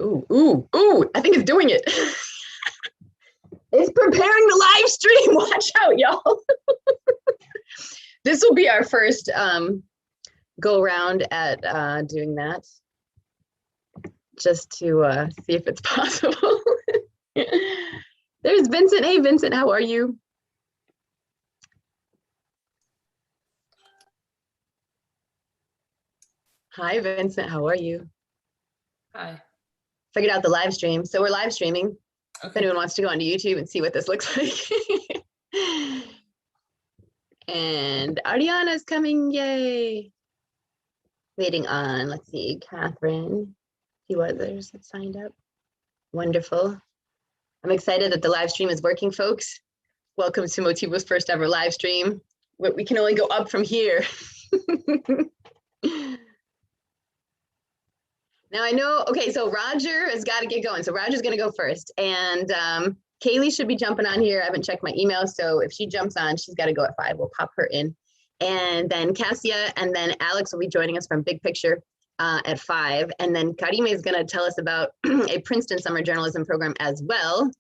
Ooh, I think it's doing it. It's preparing the live stream. Watch out, y'all. This will be our first go around at doing that, just to see if it's possible. There's Vincent. Hey, Vincent, how are you? Hi, Vincent, how are you? Hi. Figured out the live stream. So we're live streaming. Okay. If anyone wants to go onto YouTube and see what this looks like. And Ariana's coming, yay. Waiting on, let's see, Catherine. Few others that signed up. Wonderful. I'm excited that the live stream is working, folks. Welcome to Motivos' first ever live stream. We can only go up from here. Now I know, okay, so Roger has got to get going. So Roger's going to go first. And Kaylee should be jumping on here. I haven't checked my email. So if she jumps on, she's got to go at 5. We'll pop her in. And then Cassia and then Alex will be joining us from Big Picture at 5. And then Karime is going to tell us about a Princeton summer journalism program as well.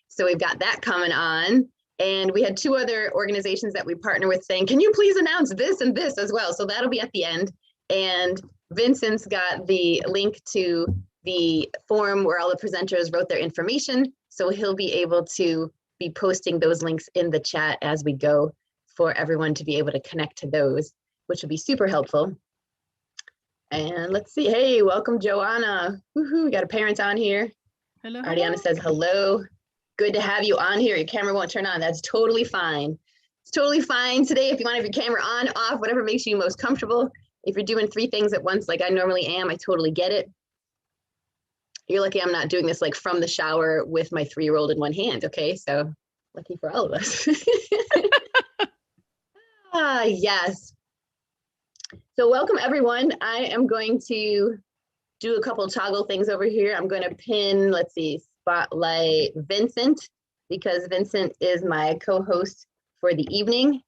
So we've got that coming on. And we had 2 other organizations that we partner with saying, can you please announce this and this as well? So that'll be at the end. And Vincent's got the link to the forum where all the presenters wrote their information. So he'll be able to be posting those links in the chat as we go for everyone to be able to connect to those, which would be super helpful. And let's see, hey, welcome Joanna. Woohoo, we got a parent on here. Hello. Ariana says hello. Good to have you on here. Your camera won't turn on. That's totally fine. It's totally fine today if you want to have your camera on, off, whatever makes you most comfortable. If you're doing 3 things at once, like I normally am, I totally get it. You're lucky I'm not doing this like from the shower with my 3-year-old in one hand, okay? So lucky for all of us. Yes. So welcome everyone. I am going to do a couple toggle things over here. I'm going to pin, let's see, spotlight Vincent, because Vincent is my co-host for the evening.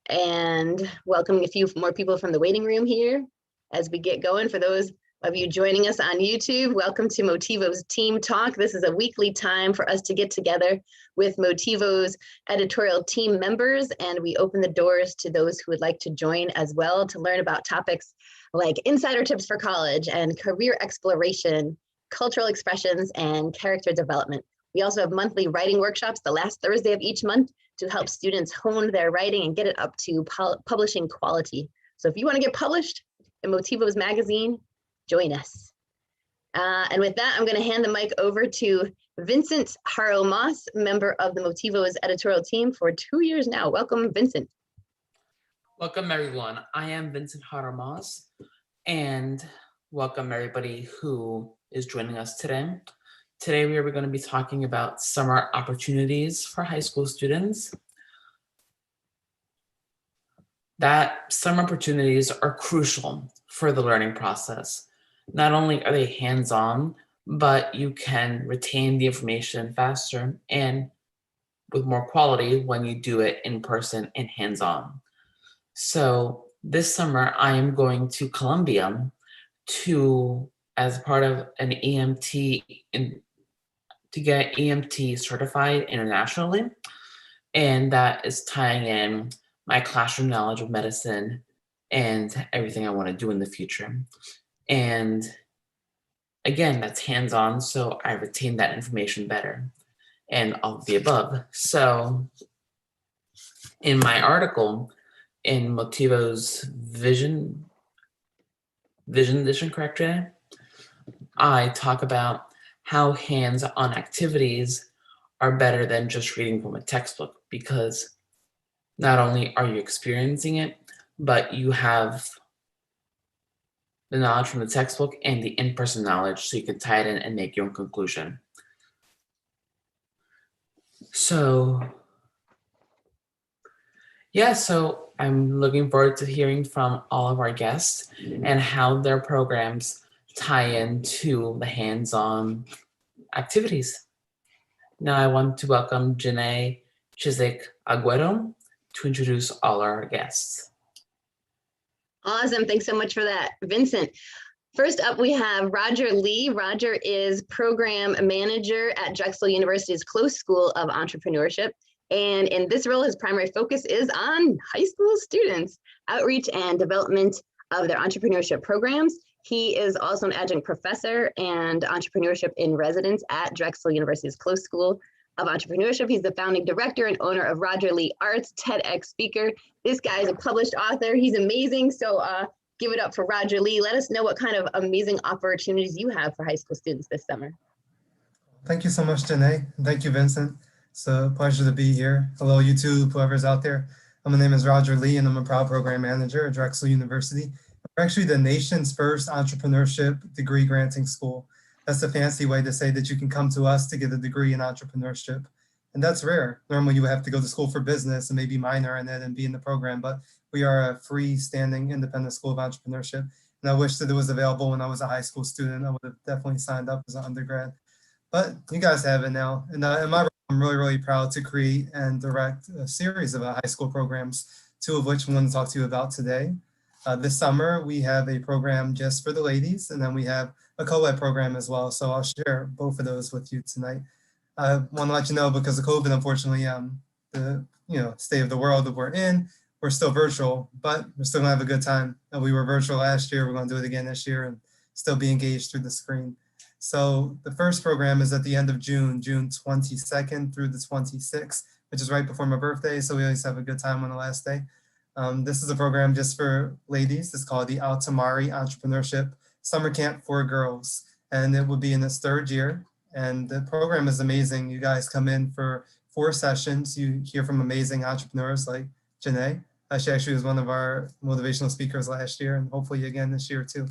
And welcoming a few more people from the waiting room here as we get going. For those of you joining us on YouTube, welcome to Motivos Team Talk. This is a weekly time for us to get together with Motivos editorial team members, and we open the doors to those who would like to join as well to learn about topics like insider tips for college and career exploration, cultural expressions, and character development. We also have monthly writing workshops the last Thursday of each month to help students hone their writing and get it up to publishing quality. So if you want to get published in Motivos magazine, join us. And with that, I'm going to hand the mic over to Vincent Haro-Moss, member of the Motivos editorial team for 2 years now. Welcome, Vincent. Welcome, everyone. I am Vincent Haro-Moss, and welcome everybody who is joining us today. Today, we are going to be talking about summer opportunities for high school students. That summer opportunities are crucial for the learning process. Not only are they hands-on, but you can retain the information faster and with more quality when you do it in person and hands-on. So this summer, I am going to Columbia as part of an EMT to get EMT certified internationally. And that is tying in my classroom knowledge of medicine and everything I want to do in the future. And again, that's hands-on, so I retain that information better and all of the above. So in my article in Motivos Vision Edition, correct, Jay? I talk about how hands-on activities are better than just reading from a textbook, because not only are you experiencing it, but you have the knowledge from the textbook and the in-person knowledge, so you can tie it in and make your own conclusion. So yeah, so I'm looking forward to hearing from all of our guests and how their programs tie into the hands-on activities. Now I want to welcome Janae Chiswick Aguero to introduce all our guests. Awesome, thanks so much for that, Vincent. First up, we have Roger Lee. Roger is program manager at Drexel University's Close School of Entrepreneurship. And in this role, his primary focus is on high school students, outreach and development of their entrepreneurship programs. He is also an adjunct professor and entrepreneurship in residence at Drexel University's Close School of Entrepreneurship. He's the founding director and owner of Roger Lee Arts, TEDx speaker. This guy is a published author. He's amazing. So give it up for Roger Lee. Let us know what kind of amazing opportunities you have for high school students this summer. Thank you so much, Janae. Thank you, Vincent. It's a pleasure to be here. Hello, YouTube, whoever's out there. My name is Roger Lee, and I'm a proud program manager at Drexel University. We're actually the nation's first entrepreneurship degree granting school. That's a fancy way to say that you can come to us to get a degree in entrepreneurship. And that's rare. Normally you would have to go to school for business and maybe minor in it and be in the program, but we are a freestanding independent school of entrepreneurship. And I wish that it was available when I was a high school student. I would have definitely signed up as an undergrad. But you guys have it now. And in my role, I'm really, really proud to create and direct a series of high school programs, two of which I'm going to talk to you about today. This summer, we have a program just for the ladies, and then we have a co-ed program as well. So I'll share both of those with you tonight. I want to let you know, because of COVID, unfortunately, the state of the world that we're in, we're still virtual, but we're still gonna have a good time. We were virtual last year, we're gonna do it again this year and still be engaged through the screen. So the first program is at the end of June, June 22nd through the 26th, which is right before my birthday, so we always have a good time on the last day. This is a program just for ladies. It's called the Altamari Entrepreneurship Summer Camp for Girls, and it will be in its third year. And the program is amazing. You guys come in for 4 sessions. You hear from amazing entrepreneurs like Janae. She actually was one of our motivational speakers last year, and hopefully again this year too.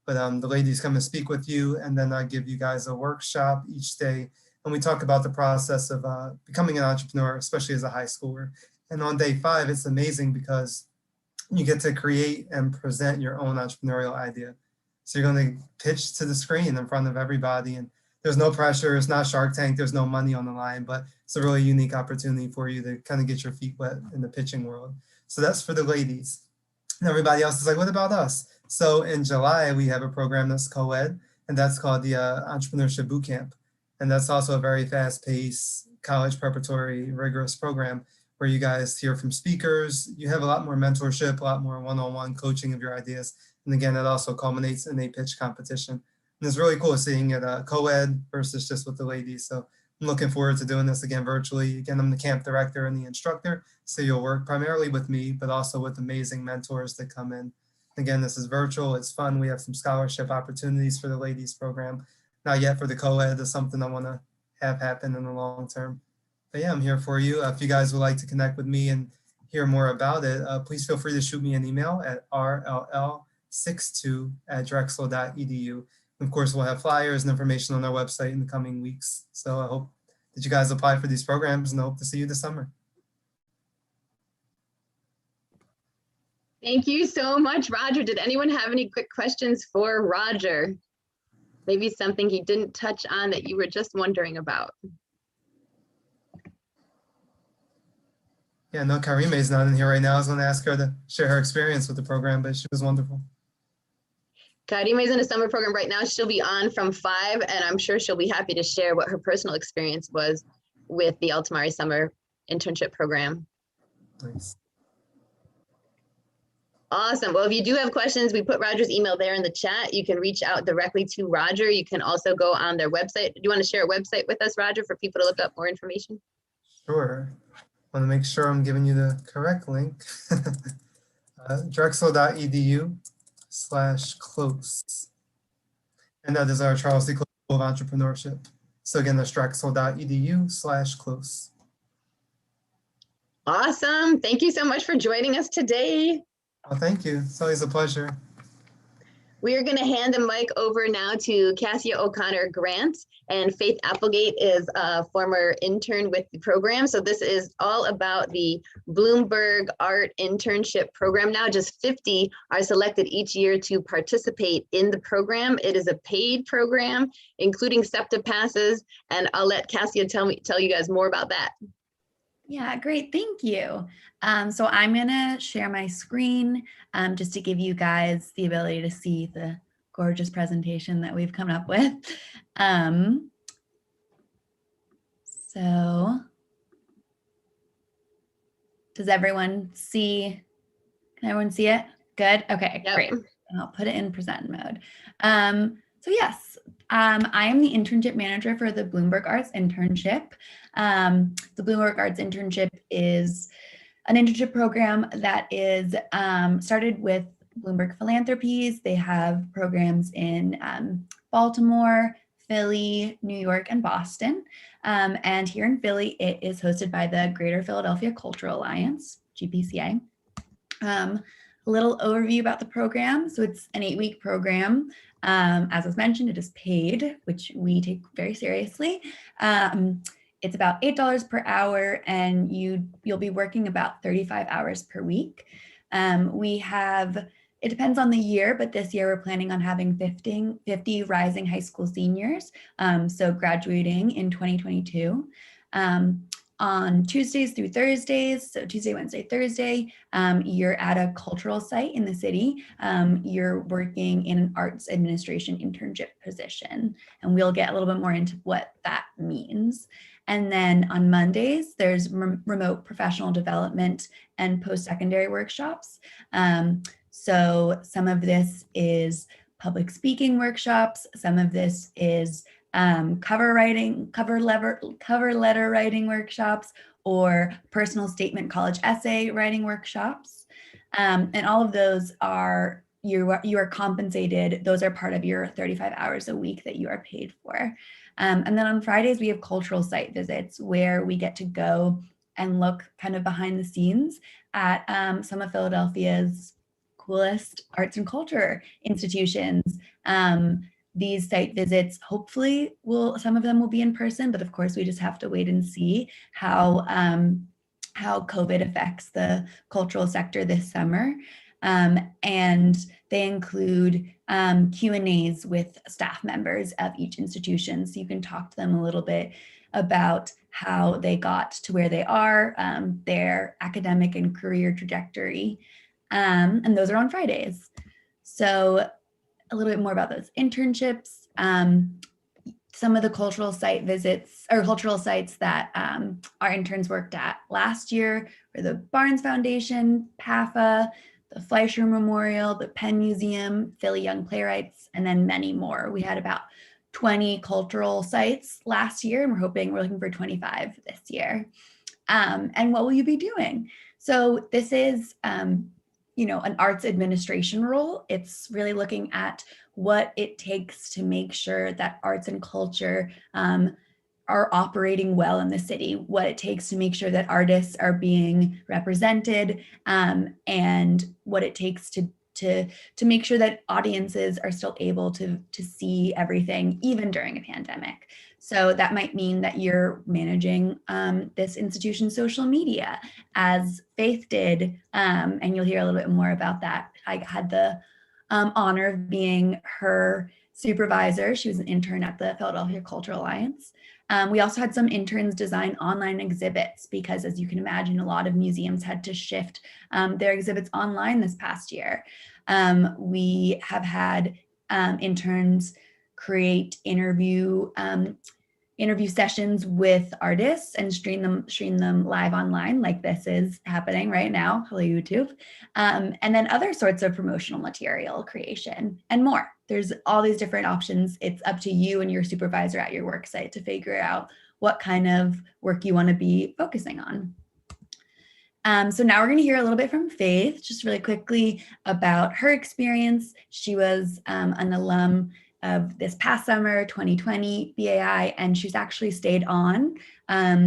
But the ladies come and speak with you, and then I give you guys a workshop each day. And we talk about the process of becoming an entrepreneur, especially as a high schooler. And on day 5, it's amazing because you get to create and present your own entrepreneurial idea. So you're going to pitch to the screen in front of everybody, and there's no pressure. It's not Shark Tank. There's no money on the line, but it's a really unique opportunity for you to kind of get your feet wet in the pitching world. So that's for the ladies. And everybody else is like, what about us? So in July, we have a program that's co-ed, and that's called the Entrepreneurship Bootcamp. And that's also a very fast-paced, college preparatory, rigorous program where you guys hear from speakers. You have a lot more mentorship, a lot more one-on-one coaching of your ideas. And again, it also culminates in a pitch competition. And it's really cool seeing it co-ed versus just with the ladies. So I'm looking forward to doing this again virtually. Again, I'm the camp director and the instructor, so you'll work primarily with me, but also with amazing mentors that come in. Again, this is virtual. It's fun. We have some scholarship opportunities for the ladies program. Not yet for the co-ed. Is something I want to have happen in the long term. But yeah, I'm here for you. If you guys would like to connect with me and hear more about it, please feel free to shoot me an email at rll62@drexel.edu. Of course, we'll have flyers and information on our website in the coming weeks. So I hope that you guys apply for these programs, and I hope to see you this summer. Thank you so much, Roger. Did anyone have any quick questions for Roger? Maybe something he didn't touch on that you were just wondering about. Yeah, no, Karime is not in here right now. I was going to ask her to share her experience with the program, but she was wonderful. Karime is in a summer program right now. She'll be on from 5, and I'm sure she'll be happy to share what her personal experience was with the Altamari Summer Internship Program. Nice. Awesome. Well, if you do have questions, we put Roger's email there in the chat. You can reach out directly to Roger. You can also go on their website. Do you want to share a website with us, Roger, for people to look up more information? Sure. I want to make sure I'm giving you the correct link. drexel.edu/close. And that is our Charles D. Close School of Entrepreneurship. So again, that's drexel.edu/close. Awesome. Thank you so much for joining us today. Oh, thank you. It's always a pleasure. We are going to hand the mic over now to Cassia O'Connor Grant, and Faith Applegate is a former intern with the program. So this is all about the Bloomberg Art Internship Program. Now just 50 are selected each year to participate in the program. It is a paid program, including SEPTA passes, and I'll let Cassia tell you guys more about that. Yeah, great. Thank you. So I'm going to share my screen just to give you guys the ability to see the gorgeous presentation that we've come up with. So does everyone see? Can everyone see it? Good. Okay, Yep. great. And I'll put it in present mode. So yes, I am the internship manager for the Bloomberg Arts internship. The Bloomberg Arts internship is an internship program that is started with Bloomberg Philanthropies. They have programs in Baltimore, Philly, New York, and Boston. And here in Philly, it is hosted by the Greater Philadelphia Cultural Alliance, GPCA. A little overview about the program. So it's an 8-week program. As was mentioned, it is paid, which we take very seriously. It's about $8 per hour, and you'll be working about 35 hours per week. It depends on the year, but this year we're planning on having 50 rising high school seniors, so graduating in 2022. On Tuesdays through Thursdays, so Tuesday, Wednesday, Thursday, you're at a cultural site in the city. You're working in an arts administration internship position, and we'll get a little bit more into what that means. And then on Mondays, there's remote professional development and post-secondary workshops. So some of this is public speaking workshops. Some of this is cover letter writing workshops, or personal statement college essay writing workshops. And all of those are, you are compensated. Those are part of your 35 hours a week that you are paid for. And then on Fridays, we have cultural site visits where we get to go and look kind of behind the scenes at some of Philadelphia's coolest arts and culture institutions. These site visits, hopefully, some of them will be in person, but of course, we just have to wait and see how COVID affects the cultural sector this summer. And they include Q&As with staff members of each institution, so you can talk to them a little bit about how they got to where they are, their academic and career trajectory, and those are on Fridays. So a little bit more about those internships. Some of the cultural site visits or cultural sites that our interns worked at last year were the Barnes Foundation, PAFA, the Fleischer Memorial, the Penn Museum, Philly Young Playwrights, and then many more. We had about 20 cultural sites last year, and we're looking for 25 this year. And what will you be doing? So this is an arts administration role. It's really looking at what it takes to make sure that arts and culture are operating well in the city, what it takes to make sure that artists are being represented, and what it takes to make sure that audiences are still able to see everything, even during a pandemic. So that might mean that you're managing this institution's social media, as Faith did, and you'll hear a little bit more about that. I had the honor of being her supervisor. She was an intern at the Philadelphia Cultural Alliance. We also had some interns design online exhibits because, as you can imagine, a lot of museums had to shift their exhibits online this past year. We have had interns create interview sessions with artists and stream them live online, like this is happening right now. Hello, YouTube. And then other sorts of promotional material creation and more. There's all these different options. It's up to you and your supervisor at your work site to figure out what kind of work you want to be focusing on. So now we're going to hear a little bit from Faith, just really quickly about her experience. She was an alum of this past summer, 2020 BAI, and she's actually stayed on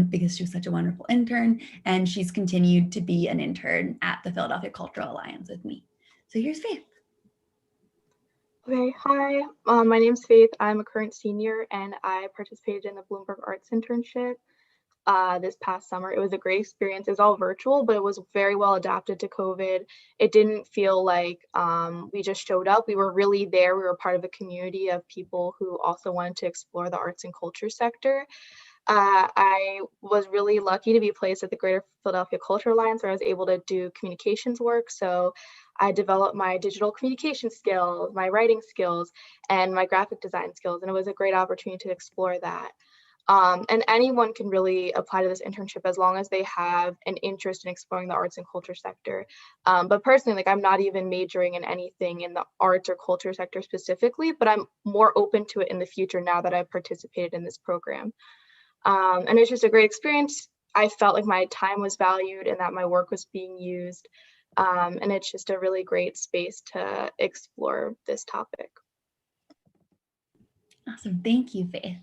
because she was such a wonderful intern, and she's continued to be an intern at the Philadelphia Cultural Alliance with me. So here's Faith. Okay, hi, my name's Faith. I'm a current senior, and I participated in the Bloomberg Arts internship this past summer. It was a great experience. It was all virtual, but it was very well adapted to COVID. It didn't feel like we just showed up. We were really there. We were part of a community of people who also wanted to explore the arts and culture sector. I was really lucky to be placed at the Greater Philadelphia Cultural Alliance, where I was able to do communications work. So I developed my digital communication skills, my writing skills, and my graphic design skills. And it was a great opportunity to explore that. And anyone can really apply to this internship as long as they have an interest in exploring the arts and culture sector. But personally, like, I'm not even majoring in anything in the arts or culture sector specifically, but I'm more open to it in the future now that I've participated in this program. And it's just a great experience. I felt like my time was valued and that my work was being used. And it's just a really great space to explore this topic. Awesome. Thank you, Faith.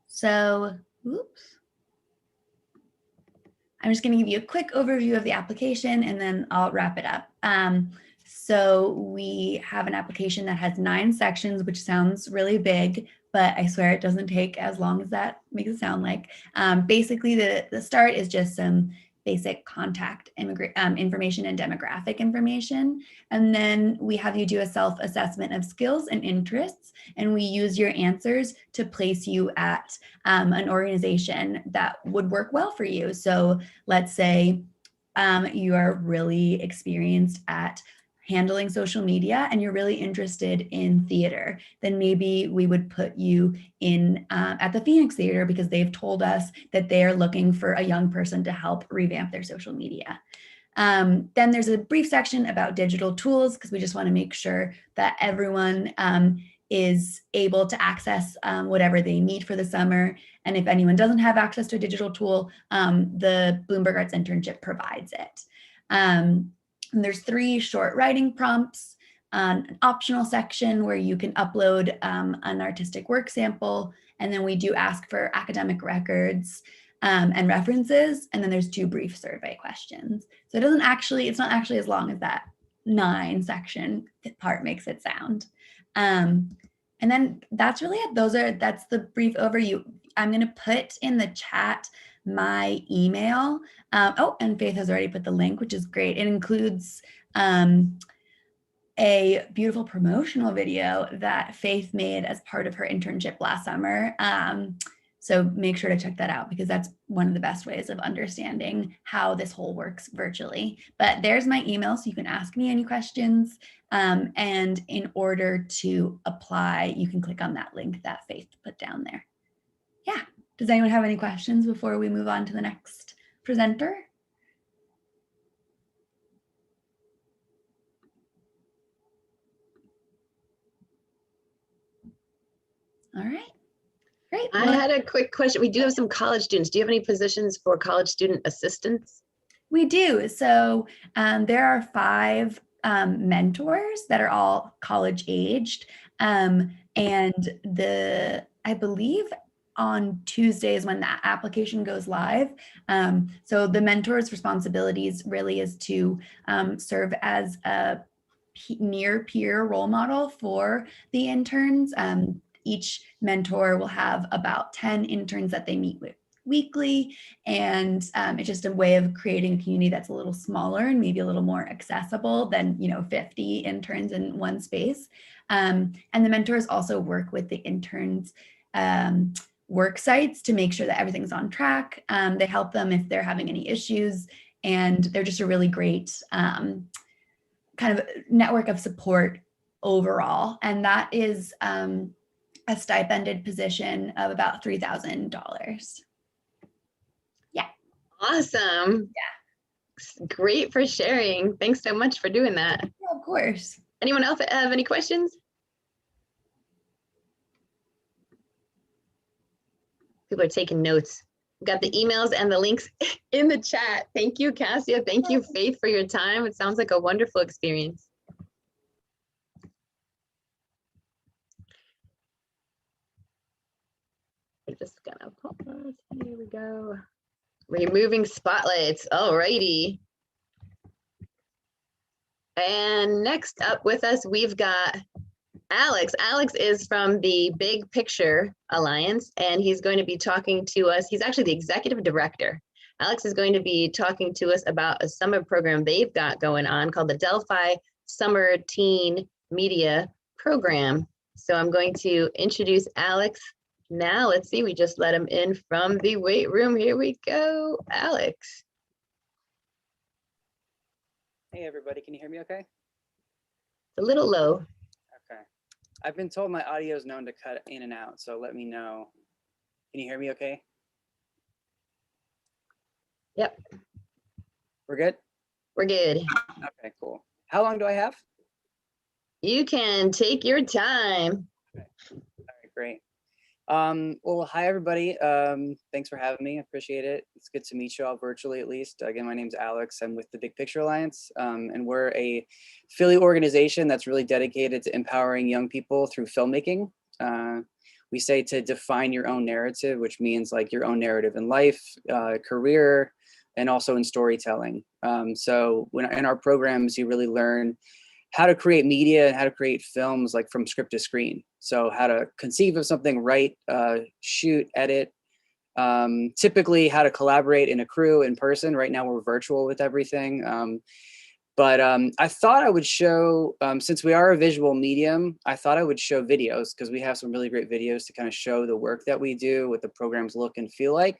So, oops. I'm just going to give you a quick overview of the application and then I'll wrap it up. So we have an application that has 9 sections, which sounds really big, but I swear it doesn't take as long as that makes it sound like. Basically, the start is just some basic contact information and demographic information. And then we have you do a self-assessment of skills and interests, and we use your answers to place you at an organization that would work well for you. So let's say you are really experienced at handling social media and you're really interested in theater, then maybe we would put you in at the Phoenix Theater because they've told us that they are looking for a young person to help revamp their social media. Then there's a brief section about digital tools because we just want to make sure that everyone is able to access whatever they need for the summer. And if anyone doesn't have access to a digital tool, the Bloomberg Arts Internship provides it. And there's 3 short writing prompts, an optional section where you can upload an artistic work sample, and then we do ask for academic records and references, and then there's 2 brief survey questions. So it's not actually as long as that 9 section part makes it sound. And then that's really it. That's the brief overview. I'm going to put in the chat my email. And Faith has already put the link, which is great. It includes a beautiful promotional video that Faith made as part of her internship last summer. So make sure to check that out because that's one of the best ways of understanding how this whole works virtually. But there's my email, so you can ask me any questions. And in order to apply, you can click on that link that Faith put down there. Yeah. Does anyone have any questions before we move on to the next presenter? All right, great. I had a quick question. We do have some college students. Do you have any positions for college student assistants? We do. So there are 5 mentors that are all college aged. And I believe on Tuesdays when that application goes live. So the mentor's responsibilities really is to serve as a near peer role model for the interns. Each mentor will have about 10 interns that they meet with weekly. And it's just a way of creating a community that's a little smaller and maybe a little more accessible than, 50 interns in one space. And the mentors also work with the interns' work sites to make sure that everything's on track. They help them if they're having any issues, and they're just a really great kind of network of support overall. And that is a stipended position of about $3,000. Yeah. Awesome. Yeah. Great for sharing. Thanks so much for doing that. Yeah, of course. Anyone else have any questions? People are taking notes. We've got the emails and the links in the chat. Thank you, Cassia. Thank you, Faith, for your time. It sounds like a wonderful experience. We're just gonna pause. Here we go. Removing spotlights. All righty. And next up with us, we've got Alex. Alex is from the Big Picture Alliance, and he's going to be talking to us. He's actually the executive director. Alex is going to be talking to us about a summer program they've got going on called the Delphi Summer Teen Media Program. So I'm going to introduce Alex now. Let's see, we just let him in from the wait room. Here we go, Alex. Hey everybody, can you hear me okay? It's a little low. Okay. I've been told my audio is known to cut in and out, so let me know. Can you hear me okay? Yep, We're good? we're good. Okay, cool. How long do I have? You can take your time. All right, great. Well, hi everybody. Thanks for having me. I appreciate it. It's good to meet you all virtually, at least. Again, my name's Alex. I'm with the Big Picture Alliance, and we're a Philly organization that's really dedicated to empowering young people through filmmaking. We say to define your own narrative, which means like your own narrative in life, career, and also in storytelling. So in our programs, you really learn how to create media and how to create films like from script to screen. So how to conceive of something, write, shoot, edit, typically how to collaborate in a crew in person. Right now we're virtual with everything. But I thought I would show, since we are a visual medium, I thought I would show videos because we have some really great videos to kind of show the work that we do, what the programs look and feel like.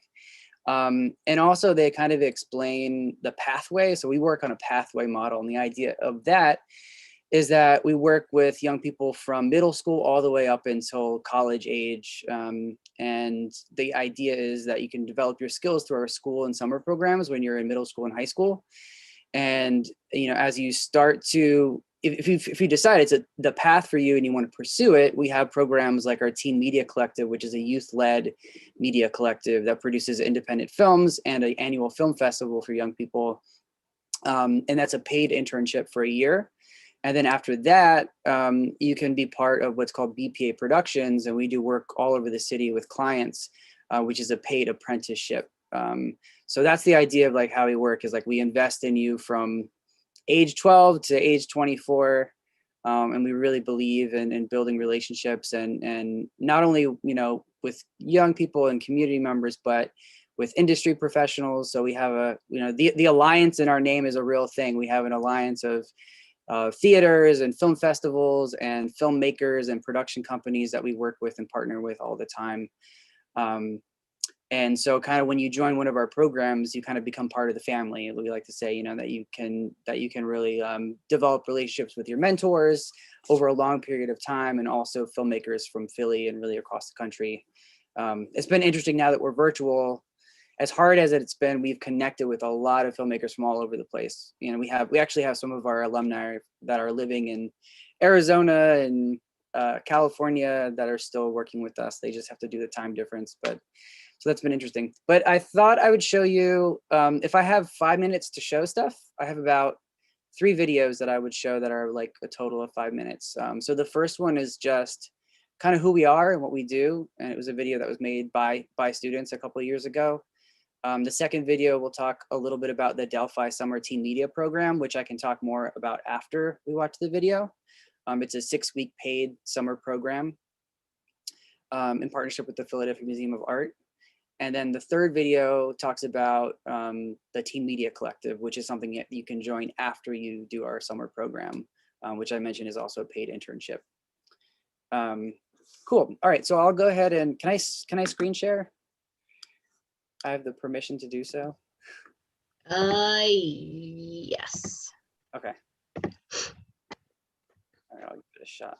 And also they kind of explain the pathway. So we work on a pathway model, and the idea of that is that we work with young people from middle school all the way up until college age. And the idea is that you can develop your skills through our school and summer programs when you're in middle school and high school. And, you know, as you start to, if you decide it's the path for you and you want to pursue it, we have programs like our Teen Media Collective, which is a youth-led media collective that produces independent films and an annual film festival for young people. And that's a paid internship for a year. And then after that, you can be part of what's called BPA Productions, and we do work all over the city with clients, which is a paid apprenticeship. So that's the idea of like how we work is like we invest in you from age 12 to age 24. And we really believe in building relationships and not only, you know, with young people and community members, but with industry professionals. So we have a, you know, the alliance in our name is a real thing. We have an alliance of theaters and film festivals and filmmakers and production companies that we work with and partner with all the time. And so kind of when you join one of our programs, you kind of become part of the family. We like to say, you know, that you can really develop relationships with your mentors over a long period of time, and also filmmakers from Philly and really across the country. It's been interesting now that we're virtual. As hard as it's been, we've connected with a lot of filmmakers from all over the place. You know, we actually have some of our alumni that are living in Arizona and California that are still working with us. They just have to do the time difference, but so that's been interesting. But I thought I would show you, if I have 5 minutes to show stuff, I have about 3 videos that I would show that are like a total of 5 minutes. So the first one is just kind of who we are and what we do. And it was a video that was made by students a couple of years ago. The second video will talk a little bit about the Delphi Summer Teen Media Program, which I can talk more about after we watch the video. It's a 6-week paid summer program in partnership with the Philadelphia Museum of Art. And then the third video talks about the Teen Media Collective, which is something that you can join after you do our summer program, which I mentioned is also a paid internship. Cool. All right, so I'll go ahead and can I screen share? I have the permission to do so. Yes. Okay. All right, I'll give it a shot.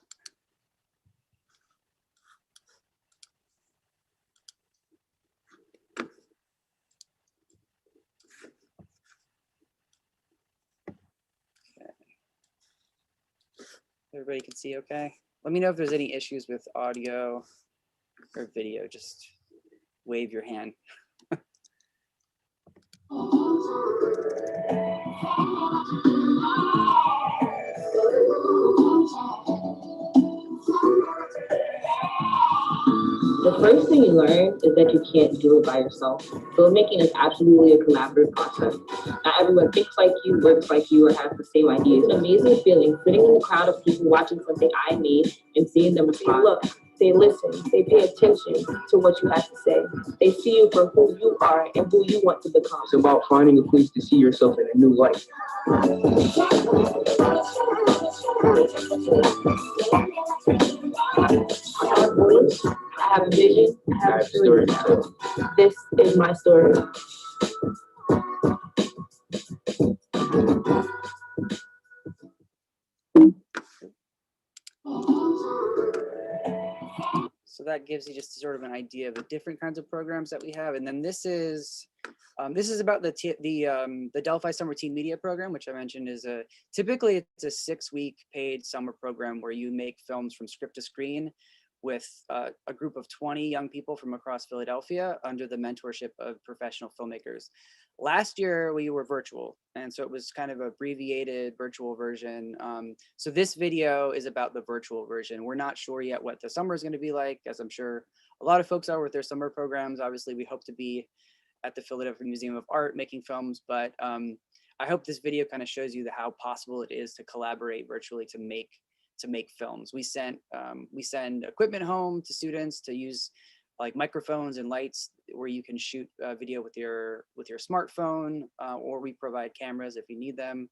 Okay. Everybody can see okay? Let me know if there's any issues with audio or video. Just wave your hand. The first thing you learn is that you can't do it by yourself. Filmmaking is absolutely a collaborative process. Not everyone thinks like you, works like you, or has the same ideas. It's an amazing feeling sitting in the crowd of people watching something I made and seeing them respond. They look, they listen, they pay attention to what you have to say. They see you for who you are and who you want to become. It's about finding a place to see yourself in a new light. I have a voice, I have a vision, I have a story. This is my story. So that gives you just sort of an idea of the different kinds of programs that we have. And then this is about the Delphi Summer Teen Media Program, which I mentioned is typically it's a 6-week paid summer program where you make films from script to screen with a group of 20 young people from across Philadelphia under the mentorship of professional filmmakers. Last year we were virtual, and so it was kind of an abbreviated virtual version. So this video is about the virtual version. We're not sure yet what the summer is going to be like, as I'm sure a lot of folks are with their summer programs. Obviously, we hope to be at the Philadelphia Museum of Art making films, but I hope this video kind of shows you how possible it is to collaborate virtually to make films. We send equipment home to students to use, like microphones and lights, where you can shoot video with your smartphone, or we provide cameras if you need them,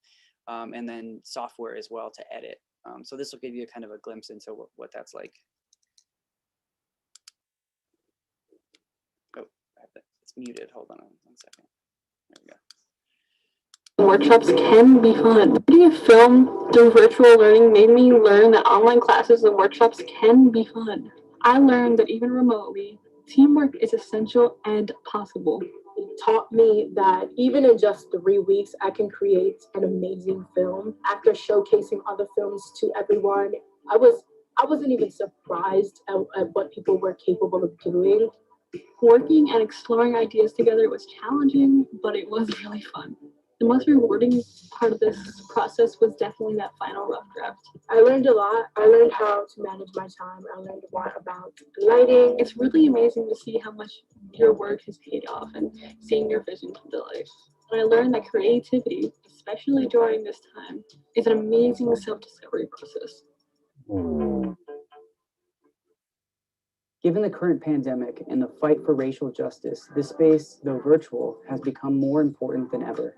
and then software as well to edit. So this will give you kind of a glimpse into what that's like. Oh, it's muted. Hold on 1 second. There we go. Workshops can be fun. Doing a film through virtual learning made me learn that online classes and workshops can be fun. I learned that even remotely, teamwork is essential and possible. It taught me that even in just 3 weeks, I can create an amazing film. After showcasing other films to everyone, I wasn't even surprised at what people were capable of doing. Working and exploring ideas together was challenging, but it was really fun. The most rewarding part of this process was definitely that final rough draft. I learned a lot. I learned how to manage my time. I learned a lot about lighting. It's really amazing to see how much your work has paid off and seeing your vision come to life. And I learned that creativity, especially during this time, is an amazing self-discovery process. Given the current pandemic and the fight for racial justice, this space, though virtual, has become more important than ever.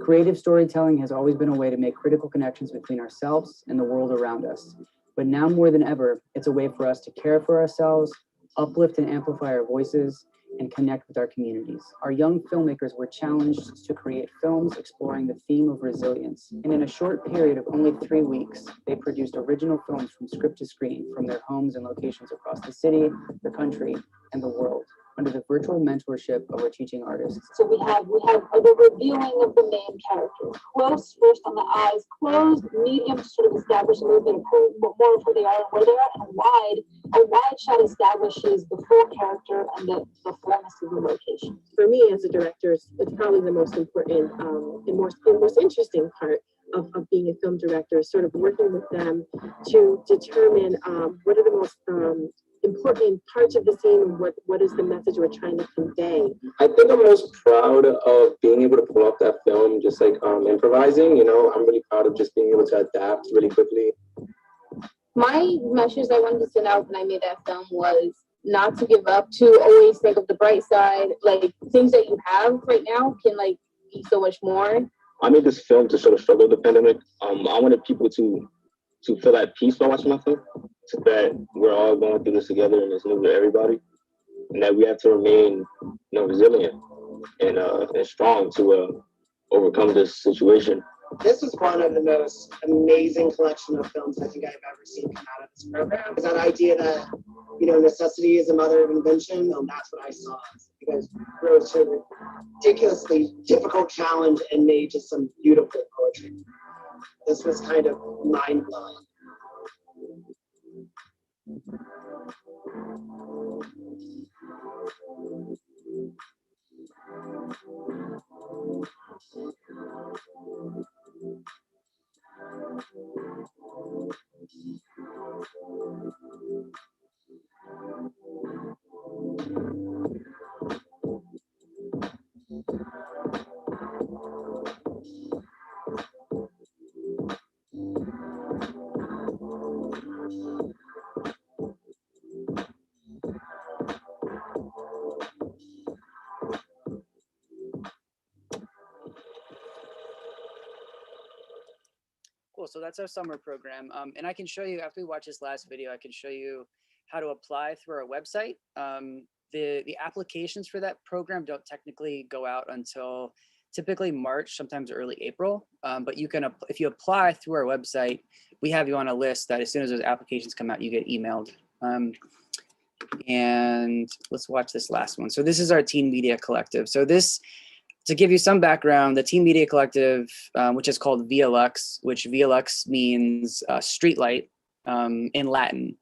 Creative storytelling has always been a way to make critical connections between ourselves and the world around us. But now more than ever, it's a way for us to care for ourselves, uplift and amplify our voices, and connect with our communities. Our young filmmakers were challenged to create films exploring the theme of resilience. And in a short period of only 3 weeks, they produced original films from script to screen from their homes and locations across the city, the country, and the world, under the virtual mentorship of our teaching artists. So we have the revealing of the main character. Close first on the eyes, closed, medium to sort of establish a little bit of more of who they are and where they are, and a wide shot establishes the full character and the fullness of the location. For me as a director, it's probably the most important and most interesting part of being a film director, sort of working with them to determine what are the most important parts of the scene and what is the message we're trying to convey. I think I'm most proud of being able to pull off that film, just like improvising. You know, I'm really proud of just being able to adapt really quickly. My message I wanted to send out when I made that film was not to give up, to always think of the bright side. Like, things that you have right now can like be so much more. I made this film to sort of struggle with the pandemic. I wanted people to feel at peace while watching my film, so that we're all going through this together and it's new to everybody, and that we have to remain, resilient and strong to overcome this situation. This was one of the most amazing collection of films I think I've ever seen come out of this program. That idea that, necessity is the mother of invention, and that's what I saw. You guys wrote such a ridiculously difficult challenge and made just some beautiful poetry. This was kind of mind-blowing. Cool, so that's our summer program. And I can show you, after we watch this last video, I can show you how to apply through our website. The applications for that program don't technically go out until typically March, sometimes early April. But you can, if you apply through our website, we have you on a list that as soon as those applications come out, you get emailed. And let's watch this last one. So this is our Teen Media Collective. So this, to give you some background, the Teen Media Collective, which is called Via Lux, which Via Lux means streetlight in Latin.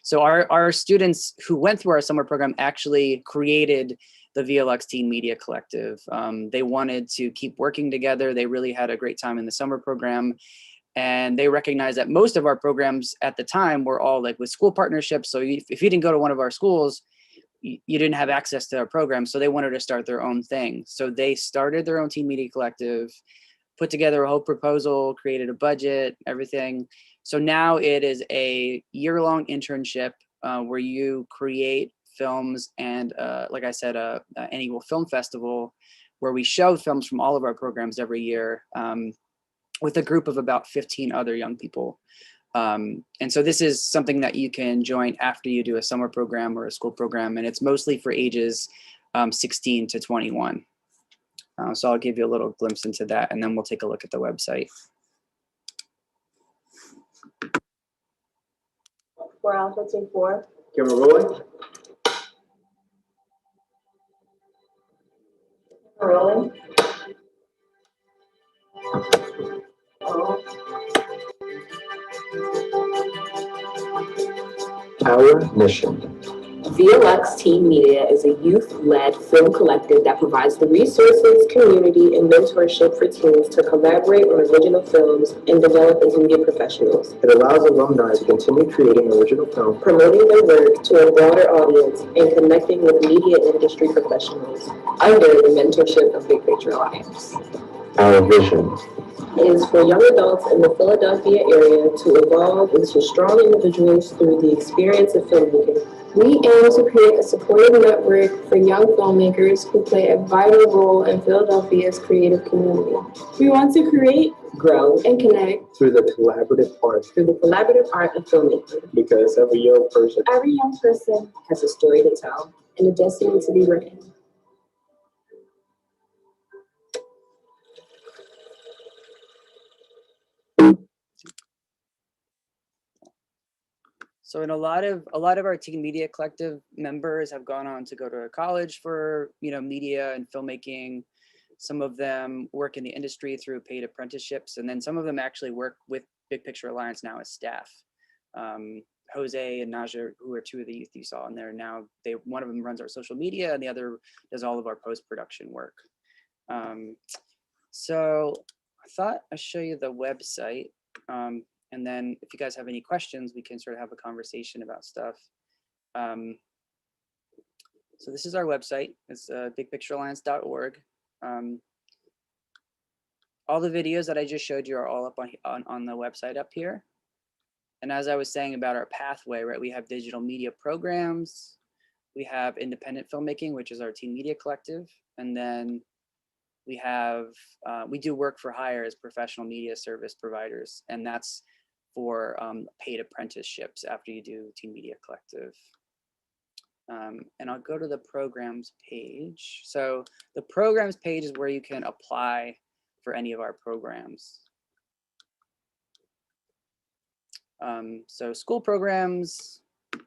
So our students who went through our summer program actually created the Via Lux Teen Media Collective. They wanted to keep working together. They really had a great time in the summer program. And they recognized that most of our programs at the time were all like with school partnerships. So if you didn't go to one of our schools, you didn't have access to our program. So they wanted to start their own thing. So they started their own Teen Media Collective, put together a whole proposal, created a budget, everything. So now it is a year-long internship where you create films and like I said, an annual film festival where we show films from all of our programs every year with a group of about 15 other young people. And so this is something that you can join after you do a summer program or a school program, and it's mostly for ages 16 to 21. So I'll give you a little glimpse into that, and then we'll take a look at the website. 4 Alpha, take 4. Camera rolling. Rolling. Our mission. Via Lux Teen Media is a youth-led film collective that provides the resources, community, and mentorship for teens to collaborate on original films and develop as media professionals. It allows alumni to continue creating original film, Promoting their work to a broader audience and connecting with media industry professionals under the mentorship of Big Picture Alliance. our vision. It is for young adults in the Philadelphia area to evolve into strong individuals through the experience of filmmaking. We aim to create a supportive network for young filmmakers who play a vital role in Philadelphia's creative community. We want to create, grow, and connect Through the collaborative art of filmmaking. because every young person Every young person has a story to tell and a destiny to be written. So in a lot of our Teen Media Collective members have gone on to go to college for media and filmmaking. Some of them work in the industry through paid apprenticeships, and then some of them actually work with Big Picture Alliance now as staff. Jose and Naja, who are two of the youth you saw in there now, one of them runs our social media and the other does all of our post-production work. So I thought I'd show you the website. And then if you guys have any questions, we can sort of have a conversation about stuff. So this is our website. It's bigpicturealliance.org. All the videos that I just showed you are all up on the website up here. And as I was saying about our pathway, right, we have digital media programs. We have independent filmmaking, which is our Teen Media Collective. And then we have, we do work for hire as professional media service providers. And that's for paid apprenticeships after you do Teen Media Collective. And I'll go to the programs page. So the programs page is where you can apply for any of our programs. So school programs,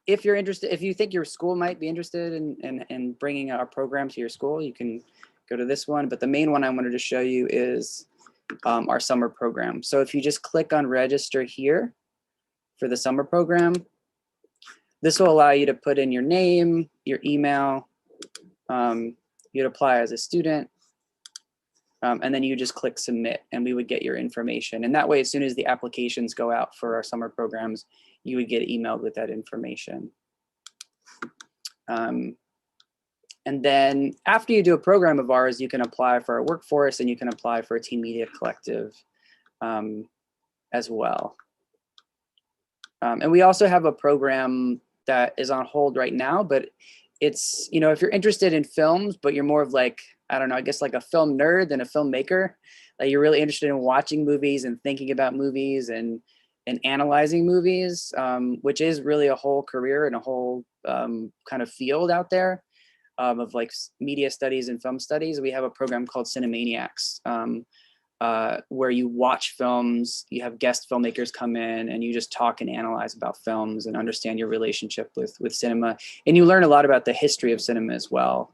if you're interested, if you think your school might be interested in bringing our program to your school, you can go to this one. But the main one I wanted to show you is our summer program. So if you just click on register here for the summer program, this will allow you to put in your name, your email, you'd apply as a student, and then you just click submit and we would get your information. And that way, as soon as the applications go out for our summer programs, you would get emailed with that information. And then after you do a program of ours, you can apply for our workforce and you can apply for a Teen Media Collective as well. And we also have a program that is on hold right now, but it's, if you're interested in films, but you're more of like, I don't know, I guess like a film nerd than a filmmaker, like you're really interested in watching movies and thinking about movies and analyzing movies, which is really a whole career and a whole kind of field out there. of like media studies and film studies, we have a program called Cinemaniacs, where you watch films, you have guest filmmakers come in and you just talk and analyze about films and understand your relationship with cinema. And you learn a lot about the history of cinema as well.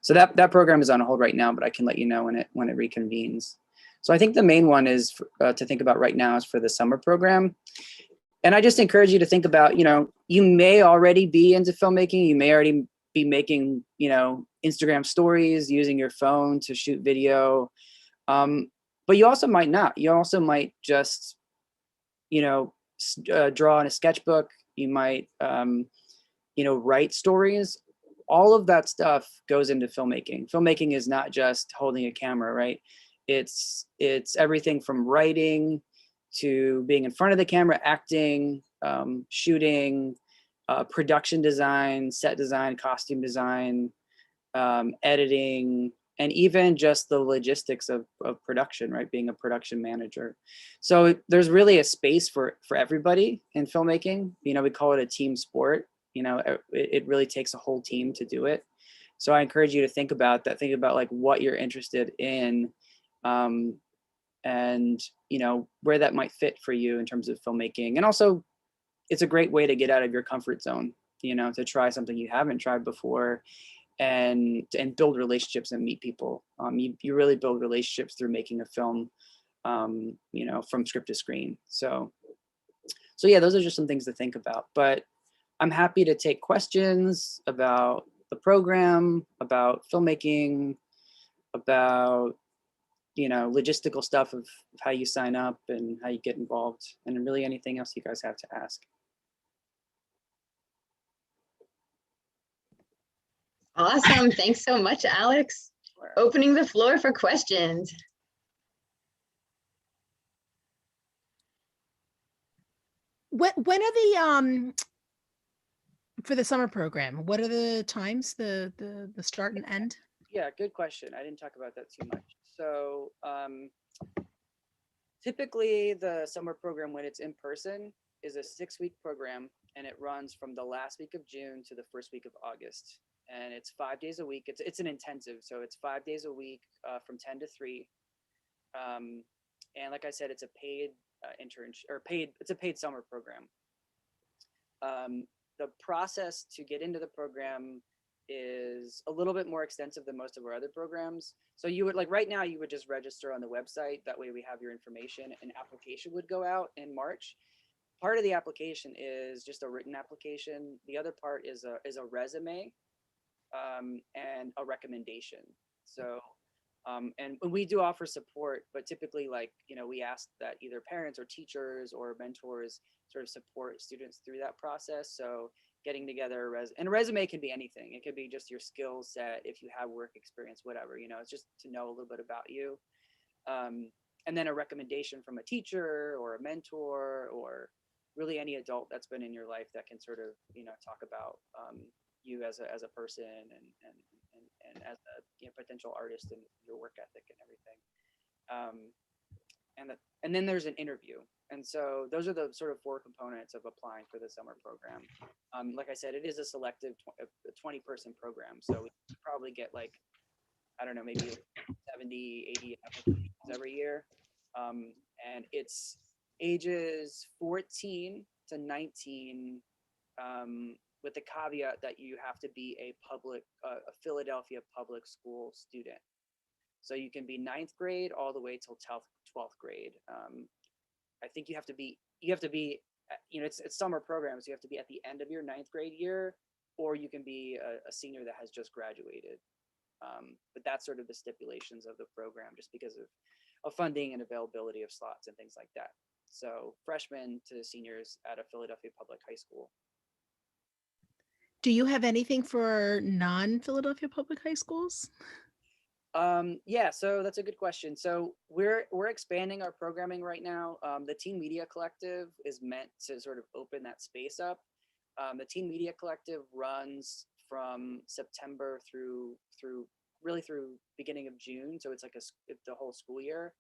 So that program is on hold right now, but I can let you know when it reconvenes. So I think the main one is to think about right now is for the summer program. And I just encourage you to think about, you may already be into filmmaking. You may already be making, Instagram stories, using your phone to shoot video. But you also might not. You also might just, draw in a sketchbook. You might, write stories. All of that stuff goes into filmmaking. Filmmaking is not just holding a camera, right? It's everything from writing to being in front of the camera, acting, shooting, production design, set design, costume design, editing, and even just the logistics of production, right? Being a production manager. So there's really a space for everybody in filmmaking. We call it a team sport. It really takes a whole team to do it. So I encourage you to think about that. Think about like what you're interested in, and where that might fit for you in terms of filmmaking. And also, it's a great way to get out of your comfort zone. To try something you haven't tried before, and build relationships and meet people. You really build relationships through making a film, from script to screen. So yeah, those are just some things to think about. But I'm happy to take questions about the program, about filmmaking, about logistical stuff of how you sign up and how you get involved, and really anything else you guys have to ask. Awesome. Thanks so much, Alex. Opening the floor for questions. When are the for the summer program? What are the times, the start and end? Yeah, good question. I didn't talk about that too much. So typically the summer program, when it's in person, is a 6-week program, and it runs from the last week of June to the first week of August. And it's 5 days a week. It's an intensive, so it's 5 days a week from 10 to 3. And like I said, it's a paid internship, or it's a paid summer program. The process to get into the program is a little bit more extensive than most of our other programs. So you would, like right now, you would just register on the website. That way we have your information. An application would go out in March. Part of the application is just a written application. The other part is a resume, and a recommendation. So, and we do offer support, but typically, we ask that either parents or teachers or mentors sort of support students through that process. So getting together and a resume can be anything. It could be just your skill set, if you have work experience, whatever, it's just to know a little bit about you. And then a recommendation from a teacher or a mentor, or really any adult that's been in your life that can sort of, talk about you as a person and as a potential artist, and your work ethic and everything. And then there's an interview. And so those are the sort of 4 components of applying for the summer program. Like I said, it is a selective 20-person program. So we probably get maybe 70, 80 applications every year. And it's ages 14 to 19, with the caveat that you have to be a Philadelphia public school student. So you can be 9th grade all the way till 12th grade. I think you have to be, it's summer programs. So you have to be at the end of your 9th grade year, or you can be a senior that has just graduated. But that's sort of the stipulations of the program, just because of funding and availability of slots and things like that. So freshmen to seniors at a Philadelphia public high school. Do you have anything for non-Philadelphia public high schools? Yeah, so that's a good question. So we're expanding our programming right now. The Teen Media Collective is meant to sort of open that space up. The Teen Media Collective runs from September through beginning of June. So it's like the whole school year.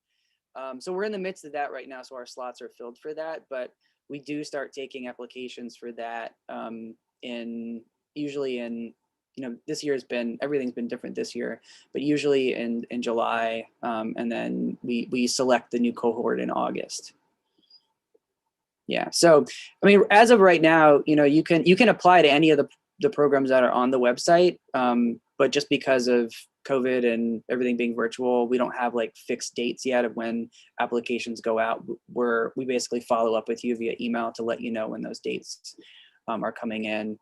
So we're in the midst of that right now. So our slots are filled for that, but we do start taking applications for that usually in this year everything's been different this year, but usually in July, and then we select the new cohort in August. Yeah, so I mean, as of right now, you can apply to any of the programs that are on the website, but just because of COVID and everything being virtual, we don't have like fixed dates yet of when applications go out. We basically follow up with you via email to let you know when those dates are coming in.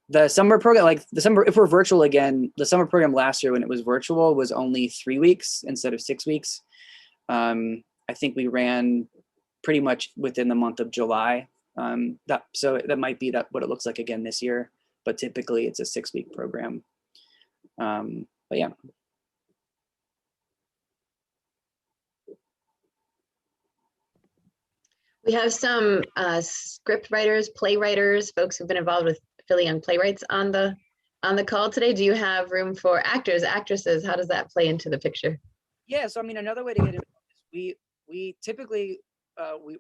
The summer program, if we're virtual again, the summer program last year when it was virtual was only 3 weeks instead of 6 weeks. I think we ran pretty much within the month of July. So that might be what it looks like again this year, but typically it's a 6-week program. But yeah. We have some script writers, playwriters, folks who've been involved with Philly Young Playwrights on the call today. Do you have room for actors, actresses? How does that play into the picture? Yeah, so I mean, another way to get involved is we typically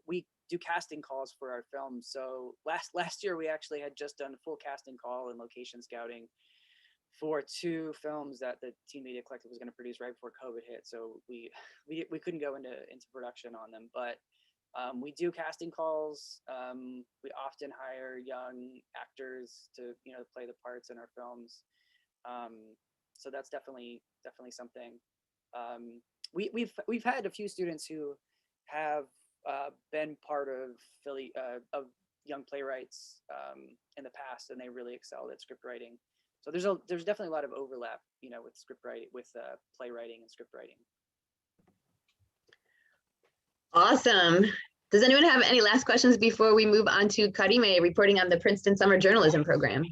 we do casting calls for our films. So last year we actually had just done a full casting call and location scouting for 2 films that the Teen Media Collective was going to produce right before COVID hit. So we couldn't go into production on them, but we do casting calls. We often hire young actors to play the parts in our films. So that's definitely something. We've had a few students who have been part of Philly of Young Playwrights in the past, and they really excelled at script writing. So there's definitely a lot of overlap, with script writing, with playwriting and script writing. Awesome. Does anyone have any last questions before we move on to Karime reporting on the Princeton Summer Journalism Program?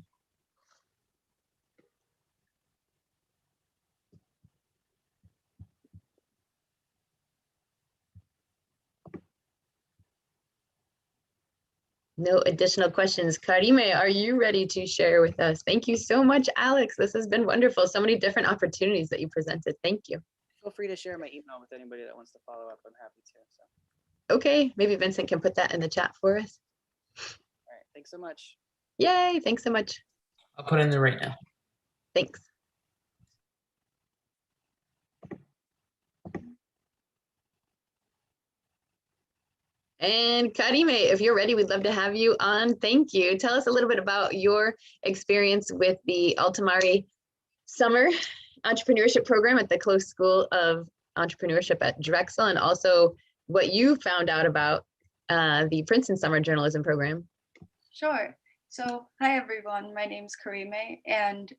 No additional questions. Karime, are you ready to share with us? Thank you so much, Alex. This has been wonderful. So many different opportunities that you presented. Thank you. Feel free to share my email with anybody that wants to follow up. I'm happy to. So. Okay, maybe Vincent can put that in the chat for us. All right, thanks so much. Yay, thanks so much. I'll put it in there right now. Thanks. And Karime, if you're ready, we'd love to have you on. Thank you. Tell us a little bit about your experience with the Altamari Summer Entrepreneurship Program at the Close School of Entrepreneurship at Drexel, and also what you found out about the Princeton Summer Journalism Program. Sure. So, hi everyone, my name's Karime, and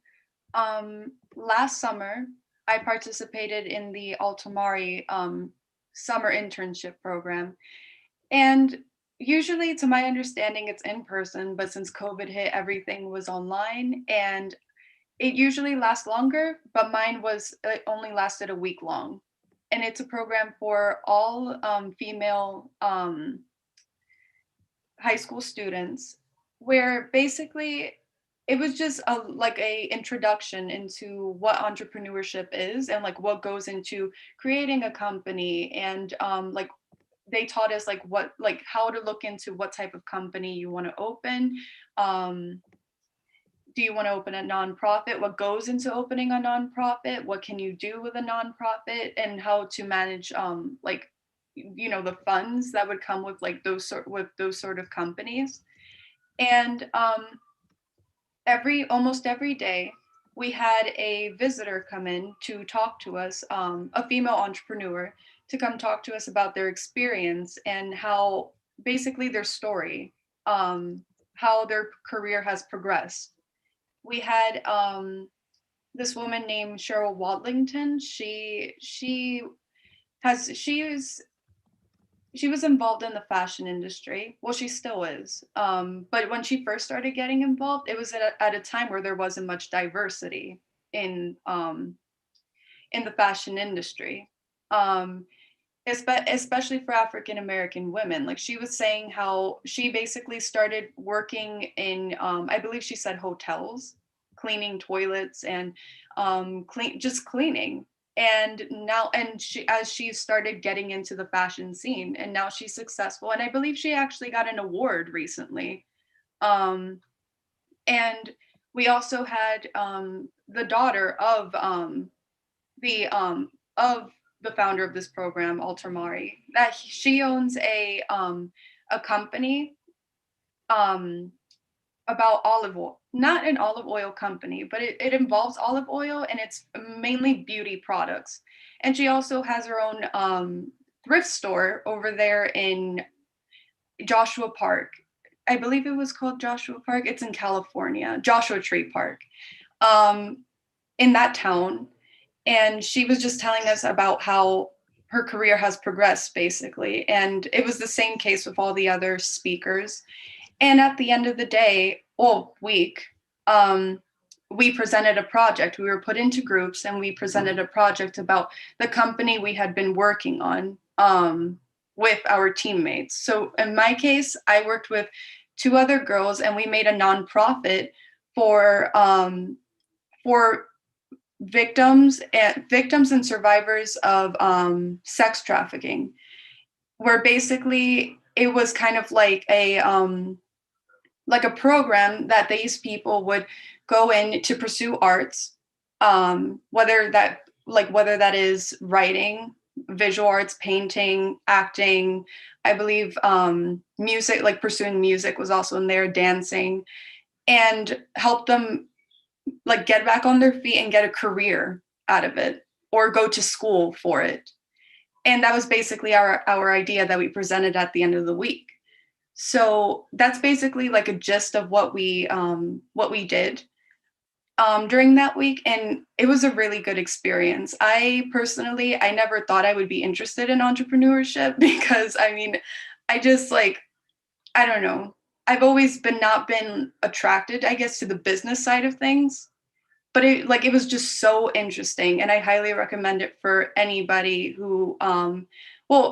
last summer I participated in the Altamari Summer Internship Program. And usually, to my understanding, it's in person, but since COVID hit, everything was online, and it usually lasts longer, but mine it only lasted a week long. And it's a program for all female high school students, where basically it was just like a introduction into what entrepreneurship is and like what goes into creating a company, and like they taught us like how to look into what type of company you want to open. Do you want to open a nonprofit? What goes into opening a nonprofit? What can you do with a nonprofit, and how to manage the funds that would come with like those sort of companies. And almost every day we had a visitor come in to talk to us, a female entrepreneur, to come talk to us about their experience and how basically their story, how their career has progressed. We had this woman named Cheryl Wadlington. She was involved in the fashion industry. Well, she still is. But when she first started getting involved, it was at a time where there wasn't much diversity in the fashion industry. Especially for African American women. Like she was saying how she basically started working in, I believe she said hotels, cleaning toilets and just cleaning. And now, as she started getting into the fashion scene, and now she's successful. And I believe she actually got an award recently. And We also had the daughter of the founder of this program, Altamari, that she owns a company about olive oil, not an olive oil company, but it involves olive oil and it's mainly beauty products. And she also has her own thrift store over there in Joshua Park. I believe it was called Joshua Park. It's in California, Joshua Tree Park, in that town. And she was just telling us about how her career has progressed, basically. And it was the same case with all the other speakers. And at the end of the day, week, we presented a project. We were put into groups and we presented a project about the company we had been working on with our teammates. So in my case, I worked with 2 other girls and we made a nonprofit for victims and survivors of sex trafficking, where basically it was kind of like a program that these people would go in to pursue arts, whether that is writing, visual arts, painting, acting. I believe music, like pursuing music was also in there, dancing, and help them like get back on their feet and get a career out of it or go to school for it. And that was basically our idea that we presented at the end of the week. So that's basically like a gist of what we did during that week, and it was a really good experience. I never thought I would be interested in entrepreneurship because I just I don't know. I've always not been attracted, I guess, to the business side of things. But it was just so interesting, and I highly recommend it for anybody who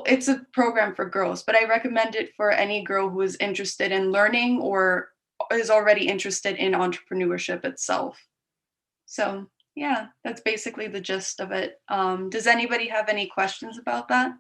it's a program for girls, but I recommend it for any girl who is interested in learning or is already interested in entrepreneurship itself. So yeah, that's basically the gist of it. Does anybody have any questions about that?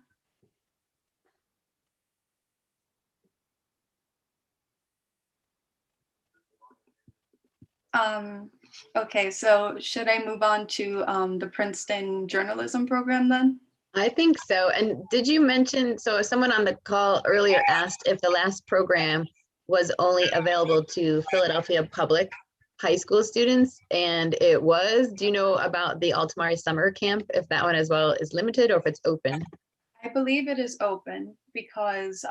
Okay, so should I move on to the Princeton journalism program then? I think so. And did you mention, so someone on the call earlier asked if the last program was only available to Philadelphia public high school students, and it was. Do you know about the Altamari summer camp, if that one as well is limited or if it's open? I believe it is open because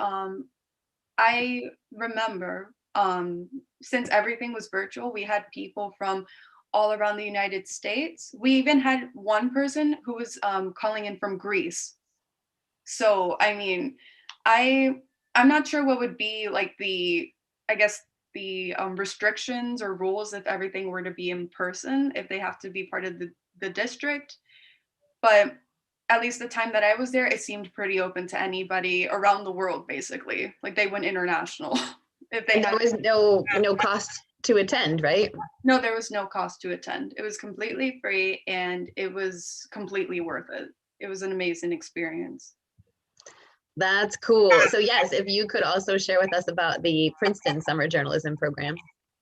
I remember since everything was virtual, we had people from all around the United States. We even had one person who was calling in from Greece. So, I'm not sure what would be like the restrictions or rules if everything were to be in person, if they have to be part of the district. But at least the time that I was there, it seemed pretty open to anybody around the world, basically. Like they went international. If they There was no cost to attend, right? No, there was no cost to attend. It was completely free and it was completely worth it. It was an amazing experience. That's cool. So yes, if you could also share with us about the Princeton summer journalism program.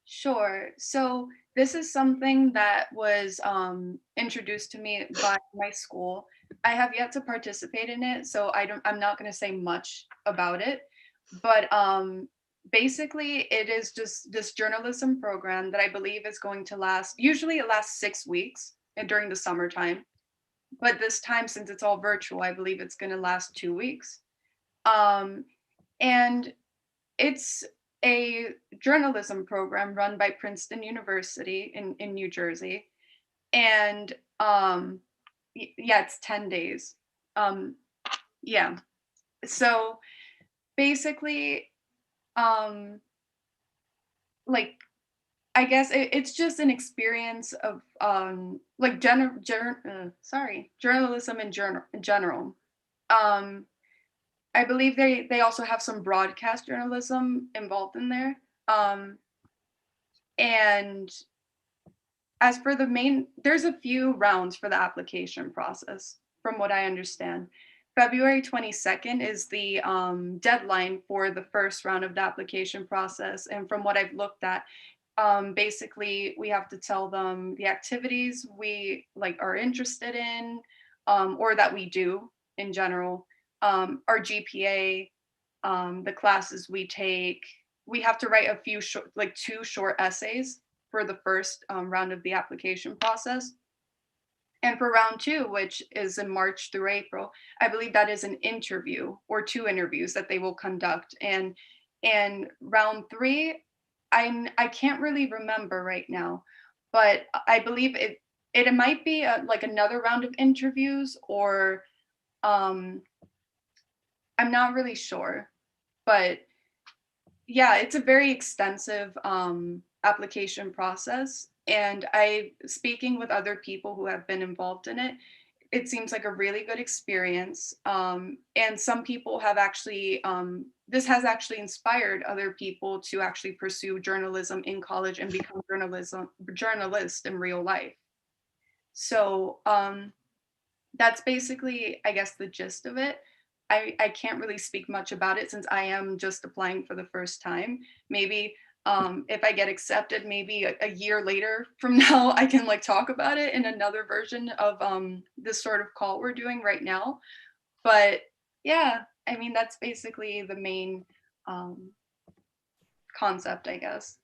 Sure. So this is something that was introduced to me by my school. I have yet to participate in it, so I'm not going to say much about it. But basically, it is just this journalism program that I believe is going to last. Usually, it lasts 6 weeks during the summertime. But this time, since it's all virtual, I believe it's going to last 2 weeks. And it's a journalism program run by Princeton University in New Jersey. And it's 10 days. Yeah. So basically, I guess it's just an experience of journalism in general. I believe they also have some broadcast journalism involved in there. And as for there's a few rounds for the application process, from what I understand. February 22nd is the deadline for the first round of the application process. And from what I've looked at, Basically, we have to tell them the activities we are interested in, or that we do in general, our GPA, the classes we take. We have to write a few short, 2 short essays for the first round of the application process. And for round 2, which is in March through April, I believe that is an interview or 2 interviews that they will conduct. And round 3, I can't really remember right now, but I believe it might be another round of interviews, or I'm not really sure. But yeah, it's a very extensive application process. And speaking with other people who have been involved in it, it seems like a really good experience. And some people have actually, this has actually inspired other people to actually pursue journalism in college and become journalists in real life. So that's basically, I guess, the gist of it. I can't really speak much about it since I am just applying for the first time. Maybe if I get accepted, maybe a year later from now, I can talk about it in another version of this sort of call we're doing right now. But yeah, I mean, that's basically the main concept, I guess.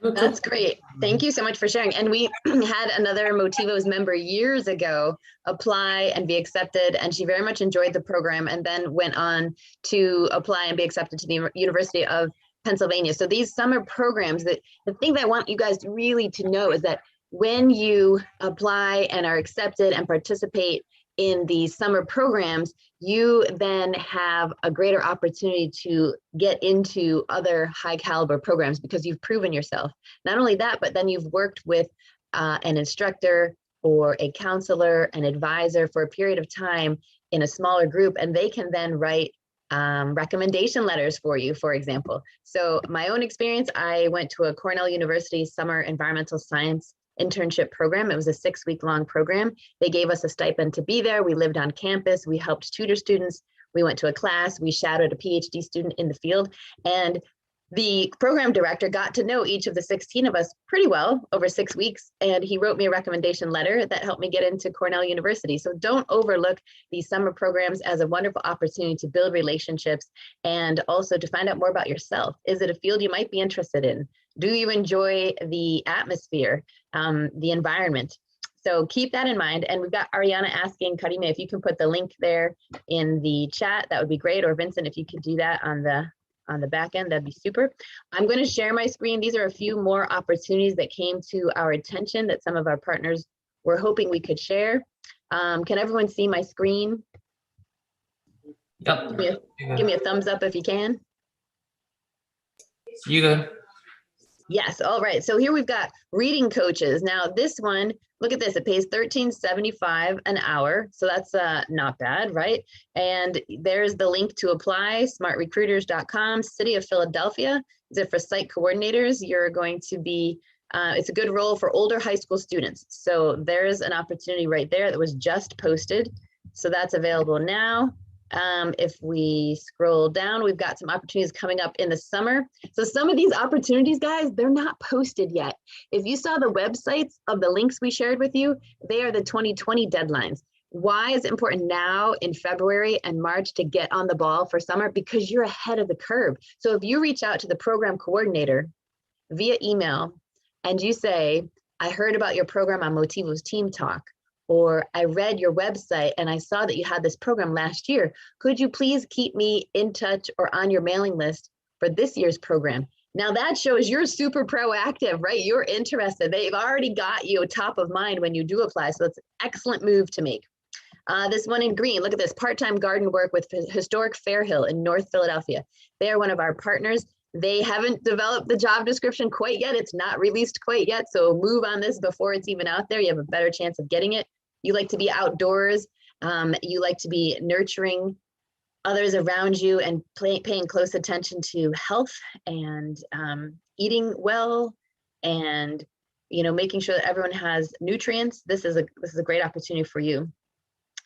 That's great. Thank you so much for sharing. And we had another Motivos member years ago apply and be accepted, and she very much enjoyed the program and then went on to apply and be accepted to the University of Pennsylvania. So these summer programs, the thing that I want you guys really to know is that when you apply and are accepted and participate in these summer programs, you then have a greater opportunity to get into other high caliber programs because you've proven yourself. Not only that, but then you've worked with an instructor or a counselor, an advisor for a period of time in a smaller group, and they can then write recommendation letters for you, for example. So my own experience, I went to a Cornell University summer environmental science internship program. It was a 6-week-long program. They gave us a stipend to be there. We lived on campus. We helped tutor students. We went to a class. We shadowed a PhD student in the field. And the program director got to know each of the 16 of us pretty well over 6 weeks. And he wrote me a recommendation letter that helped me get into Cornell University. So don't overlook these summer programs as a wonderful opportunity to build relationships and also to find out more about yourself. Is it a field you might be interested in? Do you enjoy the atmosphere, the environment? So keep that in mind. And we've got Ariana asking, Karime, if you can put the link there in the chat, that would be great. Or Vincent, if you could do that on the back end, that'd be super. I'm going to share my screen. These are a few more opportunities that came to our attention that some of our partners were hoping we could share. Can everyone see my screen? Yep. Give me a thumbs up if you can. You good? Yes. All right. So here we've got reading coaches. Now this one, look at this. It pays $13.75 an hour. So that's not bad, right? And there's the link to apply, smartrecruiters.com, City of Philadelphia. Is it for site coordinators? You're going to be, it's a good role for older high school students. So there's an opportunity right there that was just posted. So that's available now. If we scroll down, we've got some opportunities coming up in the summer. So some of these opportunities, guys, they're not posted yet. If you saw the websites of the links we shared with you, they are the 2020 deadlines. Why is it important now in February and March to get on the ball for summer? Because you're ahead of the curve. So if you reach out to the program coordinator via email and you say, I heard about your program on Motivos Team Talk, or I read your website and I saw that you had this program last year. Could you please keep me in touch or on your mailing list for this year's program? Now that shows you're super proactive, right? You're interested. They've already got you top of mind when you do apply. So it's an excellent move to make. This one in green, look at this, part-time garden work with Historic Fairhill in North Philadelphia. They are one of our partners. They haven't developed the job description quite yet. It's not released quite yet. So move on this before it's even out there. You have a better chance of getting it. You like to be outdoors. You like to be nurturing others around you and paying close attention to health and eating well and making sure that everyone has nutrients. This is a great opportunity for you.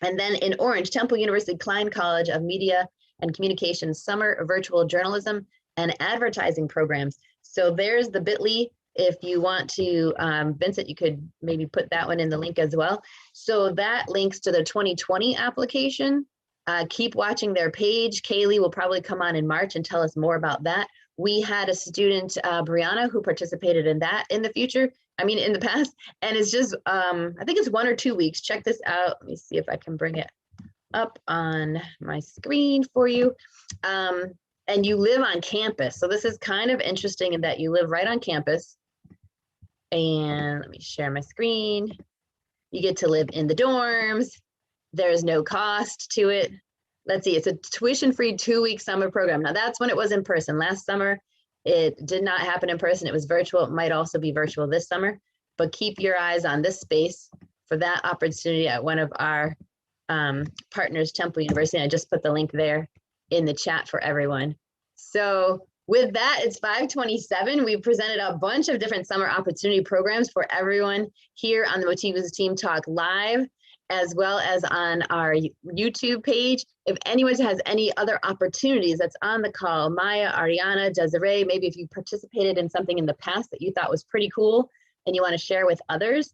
And then in orange, Temple University Klein College of Media and Communications Summer Virtual Journalism and Advertising Programs. So there's the bit.ly if you want to, Vincent, you could maybe put that one in the link as well. So that links to the 2020 application. Keep watching their page. Kaylee will probably come on in March and tell us more about that. We had a student, Brianna, who participated in that in the past, and it's just, I think it's 1 or 2 weeks. Check this out. Let me see if I can bring it up on my screen for you. And you live on campus. So this is kind of interesting in that you live right on campus. And let me share my screen. You get to live in the dorms. There's no cost to it. Let's see, it's a tuition-free 2-week summer program. Now that's when it was in person. Last summer, it did not happen in person. It was virtual. It might also be virtual this summer, but keep your eyes on this space for that opportunity at one of our partners, Temple University. I just put the link there in the chat for everyone. So with that, it's 5:27. We've presented a bunch of different summer opportunity programs for everyone here on the Motivos Team Talk Live, as well as on our YouTube page. If anyone has any other opportunities that's on the call, Maya, Ariana, Desiree, maybe if you participated in something in the past that you thought was pretty cool and you want to share with others,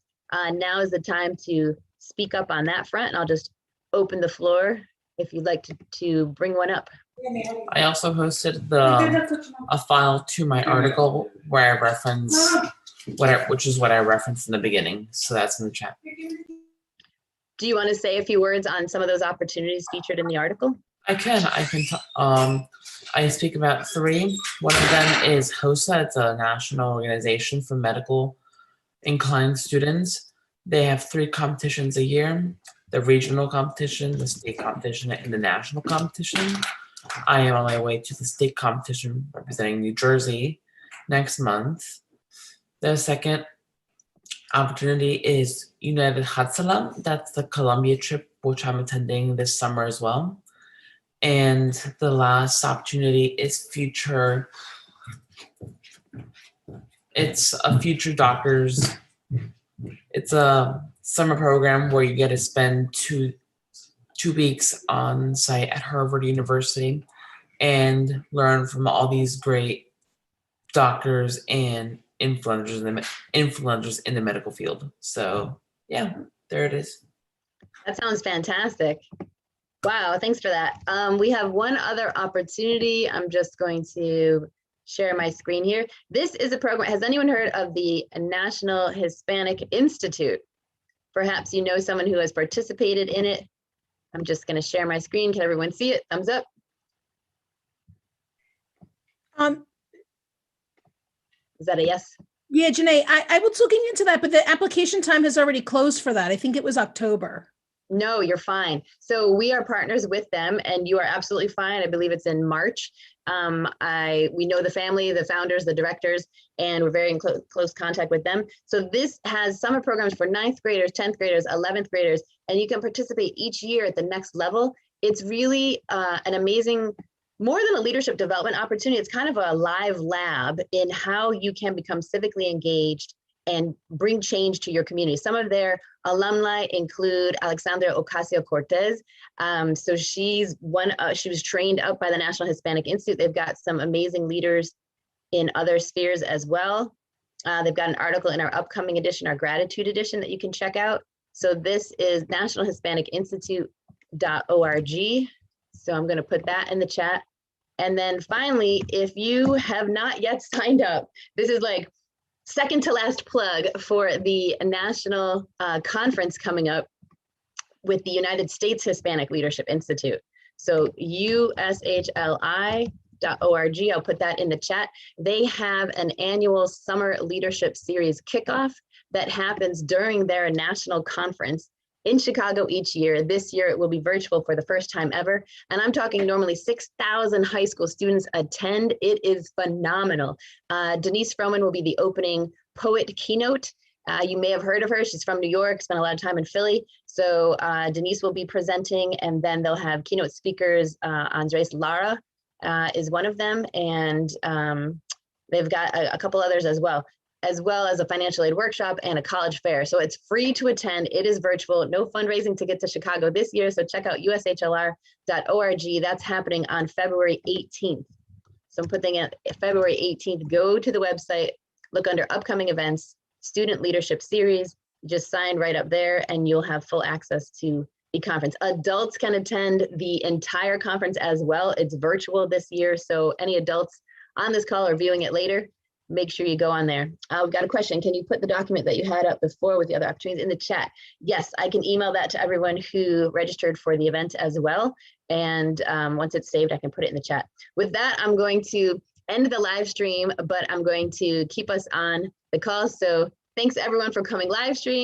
now is the time to speak up on that front, and I'll just open the floor if you'd like to bring one up. I also posted a file to my article where I reference which is what I referenced in the beginning. So that's in the chat. Do you want to say a few words on some of those opportunities featured in the article? I can. I speak about 3. One of them is HOSA. It's a national organization for medical inclined students. They have 3 competitions a year: the regional competition, the state competition, and the national competition. I am on my way to the state competition representing New Jersey next month. The second opportunity is United Hatzalah. That's the Colombia trip, which I'm attending this summer as well. And the last opportunity is it's a Future Doctors. It's a summer program where you get to spend two weeks on site at Harvard University and learn from all these great doctors and influencers in the medical field. So yeah, there it is. That sounds fantastic. Wow, thanks for that. We have one other opportunity. I'm just going to share my screen here. This is a program. Has anyone heard of the National Hispanic Institute? Perhaps you know someone who has participated in it. I'm just going to share my screen. Can everyone see it? Thumbs up. Is that a yes? Yeah, Janae, I was looking into that, but the application time has already closed for that. I think it was October. No, you're fine. So we are partners with them, and you are absolutely fine. I believe it's in March. We know the family, the founders, the directors, and we're very in close contact with them. So this has summer programs for 9th graders, 10th graders, 11th graders, and you can participate each year at the next level. It's really an amazing, more than a leadership development opportunity, it's kind of a live lab in how you can become civically engaged and bring change to your community. Some of their alumni include Alexandra Ocasio-Cortez. So she was trained up by the National Hispanic Institute. They've got some amazing leaders in other spheres as well. They've got an article in our upcoming edition, our gratitude edition, that you can check out. So this is nationalhispanicinstitute.org. So I'm going to put that in the chat. And then finally, if you have not yet signed up, this is like second to last plug for the national conference coming up with the United States Hispanic Leadership Institute. So ushli.org, I'll put that in the chat. They have an annual summer leadership series kickoff that happens during their national conference in Chicago each year. This year, it will be virtual for the first time ever. And I'm talking normally 6,000 high school students attend. It is phenomenal. Denise Froman will be the opening poet keynote. You may have heard of her. She's from New York, spent a lot of time in Philly. So Denise will be presenting, and then they'll have keynote speakers. Andres Lara is one of them. And they've got a couple others as well as a financial aid workshop and a college fair. So it's free to attend. It is virtual, no fundraising to get to Chicago this year. So check out ushlr.org. That's happening on February 18th. So I'm putting it February 18th. Go to the website, look under upcoming events, student leadership series, just sign right up there and you'll have full access to the conference. Adults can attend the entire conference as well. It's virtual this year, so any adults on this call or viewing it later, make sure you go on there. I've got a question. Can you put the document that you had up before with the other opportunities in the chat? Yes, I can email that to everyone who registered for the event as well. And once it's saved, I can put it in the chat. With that, I'm going to end the live stream, but I'm going to keep us on the call. So thanks everyone for coming live stream.